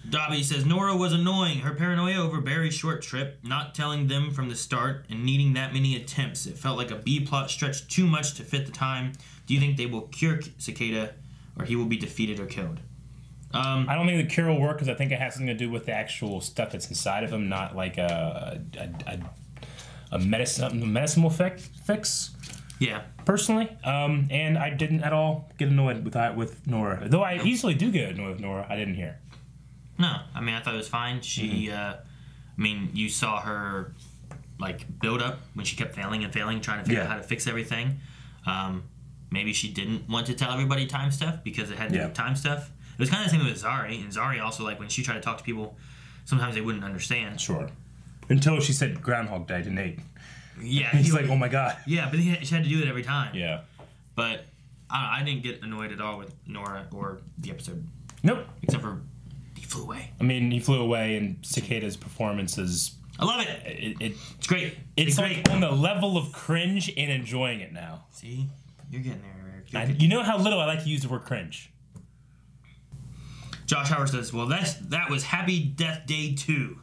Dobby says, Nora was annoying. Her paranoia over Barry's short trip, not telling them from the start, and needing that many attempts. It felt like a B-plot stretched too much to fit the time. Do you think they will cure Cicada, or he will be defeated or killed? I don't think the cure will work because I think it has something to do with the actual stuff that's inside of him, not like a medicinal fix. Yeah. Personally, and I didn't at all get annoyed with Nora. Though I easily do get annoyed with Nora, I didn't hear. No, I mean, I thought it was fine. She, I mean, you saw her, like, build up when she kept failing, trying to figure out how to fix everything. Maybe she didn't want to tell everybody time stuff because it had to do with time stuff. It was kind of the same with Zari, and Zari also, like, when she tried to talk to people, sometimes they wouldn't understand. Sure. Until she said Groundhog Day to Nate. Yeah. He's like, oh my god. Yeah, but she had to do it every time. Yeah. But I didn't get annoyed at all with Nora or the episode. Nope. Except for he flew away. I mean, he flew away, and Cicada's performance is... I love it. It's great. It's like on the level of cringe and enjoying it now. See? You're getting there, Eric. You know how little I like to use the word cringe. Josh Howard says, well, that was Happy Death Day 2.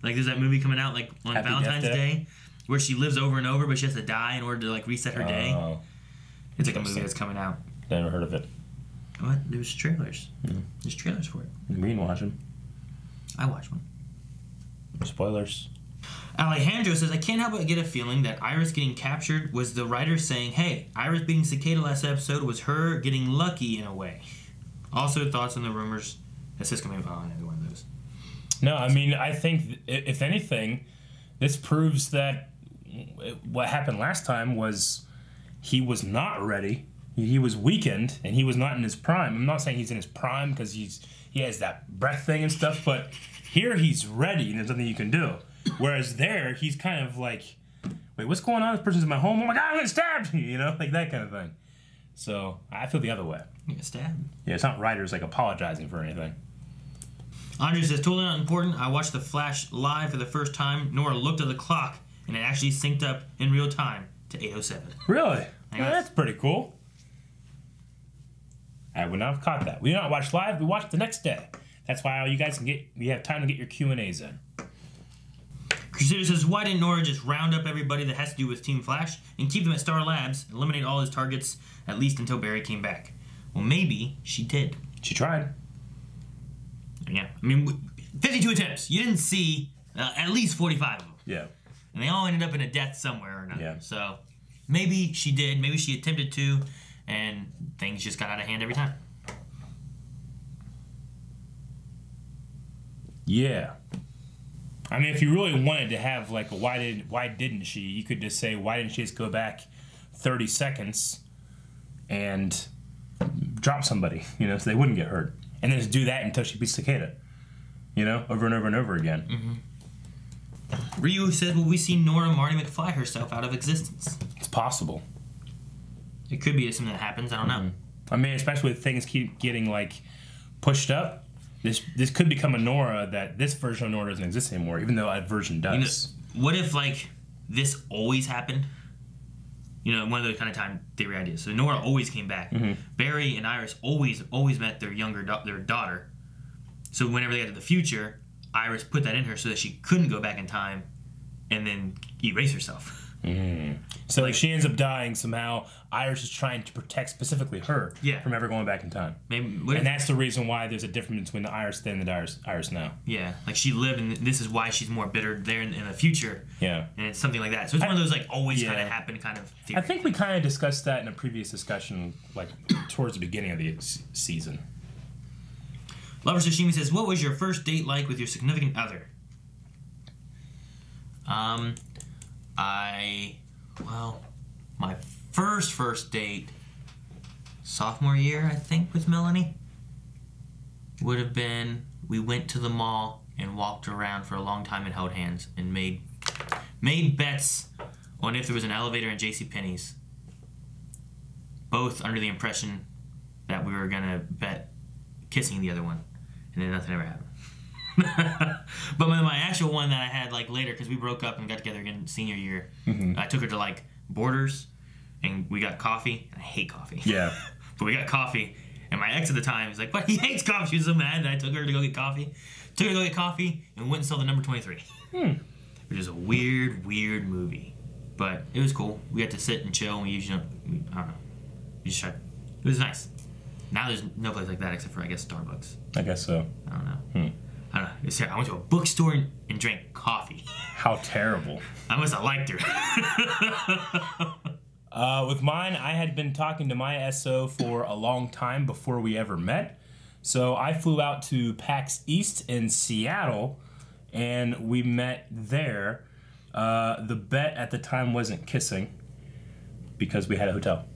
Like, there's that movie coming out, like, on Happy Valentine's Death Day? Day, where she lives over and over, but she has to die in order to, like, reset her day. Oh. It's like a movie that's coming out. Never heard of it. What? There's trailers. There's trailers for it. We didn't watch them. I watched one. Spoilers. Alejandro says, I can't help but get a feeling that Iris getting captured was the writer saying, hey, Iris beating Cicada last episode was her getting lucky in a way. Also, thoughts on the rumors that Cisco may be on every one of those. No, I mean, I think, if anything, this proves that what happened last time was he was not ready. He was weakened, and he was not in his prime. I'm not saying he's in his prime because he has that breath thing and stuff, but here he's ready, and there's nothing you can do. Whereas there, he's kind of like wait, what's going on? This person's in my home. Oh my God, I'm getting stabbed. You know, like that kind of thing. So I feel the other way. You get stabbed. Yeah, it's not writers like apologizing for anything. Andre says, totally not important. I watched The Flash live for the first time. Nora looked at the clock, and it actually synced up in real time to 8:07. Really? Yeah, that's pretty cool. I would not have caught that. We did not watch live. We watched the next day. That's why you guys you have time to get your Q&As in. Crusader says, why didn't Nora just round up everybody that has to do with Team Flash and keep them at Star Labs, eliminate all his targets, at least until Barry came back? Well, maybe she did. She tried. Yeah. I mean, 52 attempts. You didn't see at least 45 of them. Yeah. And they all ended up in a death somewhere or another. Yeah. So maybe she did. Maybe she attempted to, and things just got out of hand every time. Yeah. I mean, if you really wanted to have like a why didn't she, you could just say, why didn't she just go back 30 seconds and drop somebody, you know, so they wouldn't get hurt. And then just do that until she beats Cicada, you know, over and over and over again. Mm-hmm. Ryu says, will we see Nora Marty McFly herself out of existence? It's possible. It could be something that happens. I don't know. I mean, especially if things keep getting like pushed up. This could become a Nora that this version of Nora doesn't exist anymore, even though that version does. You know, what if like this always happened? You know, one of those kind of time theory ideas. So Nora always came back. Mm-hmm. Barry and Iris always met their their daughter. So whenever they got to the future, Iris put that in her so that she couldn't go back in time and then erase herself. Mm. So like she ends up dying somehow. Iris is trying to protect specifically her from ever going back in time. Maybe, and that's the reason why there's a difference between the Iris then and the Iris now. Yeah, like she lived, and this is why she's more bitter there in the future. Yeah, and it's something like that. So it's one of those like always kind of happen kind of theory. I think we kind of discussed that in a previous discussion, like towards the beginning of the season. Lover Sashimi says, "What was your first date like with your significant other?" My first date, sophomore year, I think, with Melanie, would have been, we went to the mall and walked around for a long time and held hands and made bets on if there was an elevator in JCPenney's, both under the impression that we were going to bet kissing the other one, and then nothing ever happened. But my actual one that I had like later, because we broke up and got together again senior year, I took her to like Borders, and we got coffee. And I hate coffee. Yeah. But we got coffee, and my ex at the time was like, "But he hates coffee." She was so mad that I took her to go get coffee. Took her to go get coffee, and went and saw the Number 23, which is a weird movie, but it was cool. We got to sit and chill, and we usually, I don't know, we just tried. It was nice. Now there's no place like that except for I guess Starbucks. I guess so. I don't know. I don't know. I went to a bookstore and drank coffee. How terrible. I must have liked her. With mine, I had been talking to my SO for a long time before we ever met. So I flew out to PAX East in Seattle, and we met there. The bet at the time wasn't kissing because we had a hotel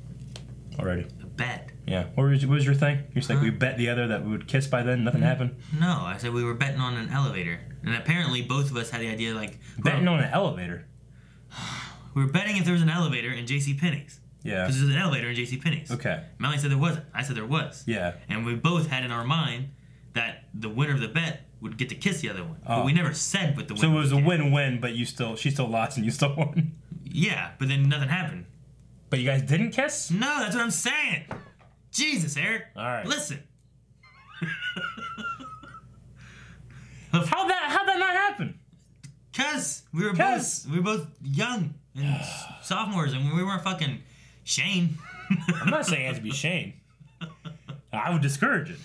already. A bet? Yeah. What was your thing? You're like, we bet the other that we would kiss by then? Nothing happened? No, I said we were betting on an elevator. And apparently both of us had the idea like... Betting on an elevator? We were betting if there was an elevator in JCPenney's. Yeah. Because there's an elevator in JCPenney's. Okay. Melanie said there wasn't. I said there was. Yeah. And we both had in our mind that the winner of the bet would get to kiss the other one. Oh. But we never said what the winner. So it was a win-win, but she still lost and you still won? Yeah, but then nothing happened. But you guys didn't kiss? No, that's what I'm saying. Jesus, Eric. All right. Listen. How'd that not happen? Cause we were both young and sophomores, and we weren't fucking Shane. I'm not saying it has to be Shane. I would discourage it.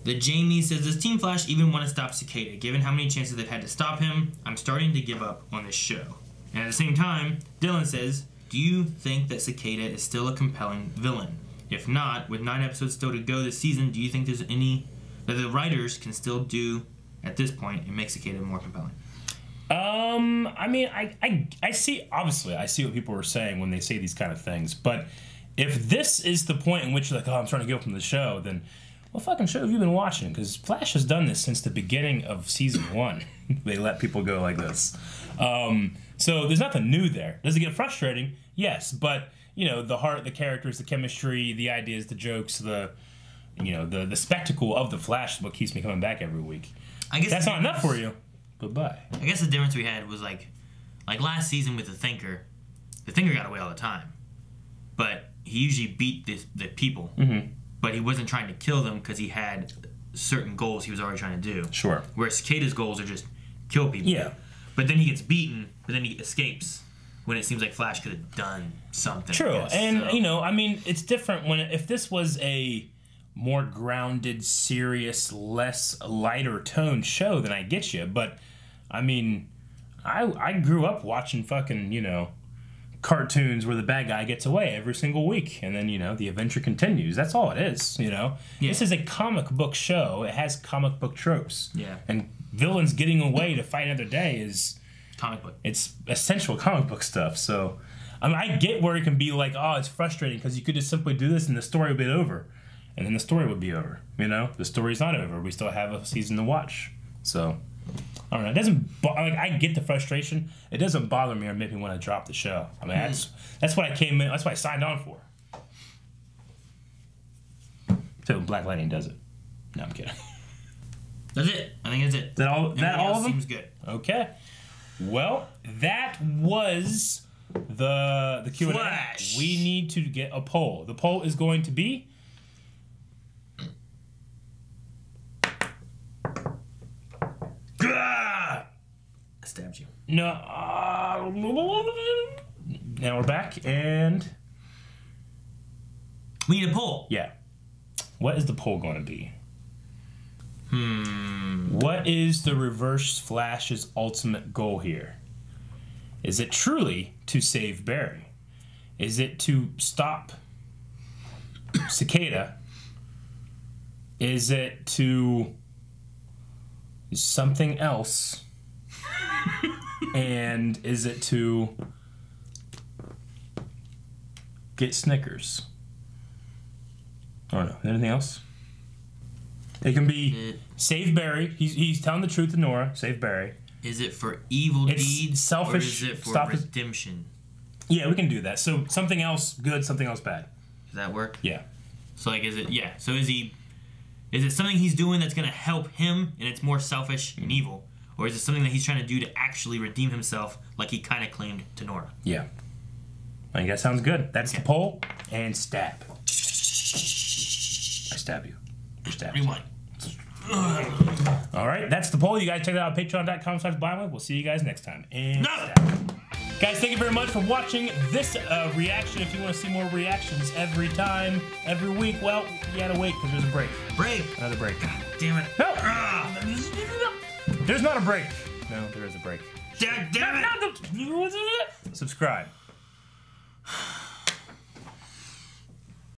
The Jamie says, does Team Flash even want to stop Cicada? Given how many chances they've had to stop him, I'm starting to give up on this show. And at the same time, Dylan says, do you think that Cicada is still a compelling villain? If not, with 9 episodes still to go this season, do you think there's any that the writers can still do at this point and make Cicada more compelling? I mean, I see, obviously, I see what people are saying when they say these kind of things, but if this is the point in which you're like, oh, I'm trying to get from the show, then what fucking show have you been watching? Because Flash has done this since the beginning of season 1. They let people go like this. So there's nothing new there. Does it get frustrating? Yes, but you know, the heart, the characters, the chemistry, the ideas, the jokes, the spectacle of the Flash is what keeps me coming back every week. I guess that's not enough for you. Bye-bye. I guess the difference we had was like last season with the Thinker. The Thinker got away all the time, but he usually beat the people. Mm-hmm. But he wasn't trying to kill them because he had certain goals he was already trying to do. Sure. Whereas Cicada's goals are just kill people. Yeah. But then he gets beaten, but then he escapes when it seems like Flash could have done something. True. And, so. you know, I mean, it's different if this was a more grounded, serious, less lighter tone show, then I get you. But, I mean, I grew up watching fucking, you know, cartoons where the bad guy gets away every single week, and then, you know, the adventure continues. That's all it is, you know. Yeah. This is a comic book show. It has comic book tropes. Yeah. And villains getting away to fight another day is comic book. It's essential comic book stuff. So, I mean, I get where it can be like, oh, it's frustrating because you could just simply do this and the story would be over, and then the story would be over. You know, the story's not over. We still have a season to watch. So, I don't know. It doesn't. I get the frustration. It doesn't bother me or make me want to drop the show. I mean, that's what I came in. That's what I signed on for. So Black Lightning does it. No, I'm kidding. That's it. I think that's it. That all of them seems good. Okay. Well, that was the Q&A. Flash. We need to get a poll. The poll is going to be I stabbed you. no. Now we're back, and we need a poll. yeah. What is the poll going to be? What is the Reverse Flash's ultimate goal here? Is it truly to save Barry? Is it to stop Cicada? Is it to something else? And is it to get Snickers? I don't know. Anything else? It can be save Barry. He's telling the truth to Nora. Save Barry. Is it for evil deeds? Selfish. Or is it for redemption? Yeah, we can do that. So something else good, something else bad. Does that work? Yeah. So like, is it? Yeah. So is it something he's doing that's gonna help him and it's more selfish and evil, or is it something that he's trying to do to actually redeem himself, like he kind of claimed to Nora? Yeah. I think that sounds good. That's the poll. And stab. I stab you. You stab. Rewind. All right, that's the poll. You guys check it out on patreon.com/BuyWith. We'll see you guys next time. And guys, thank you very much for watching this reaction. If you want to see more reactions every time, every week, well, you gotta wait because there's a break. Another break. God damn it. No. There's not a break. No, there is a break. Damn it. Subscribe.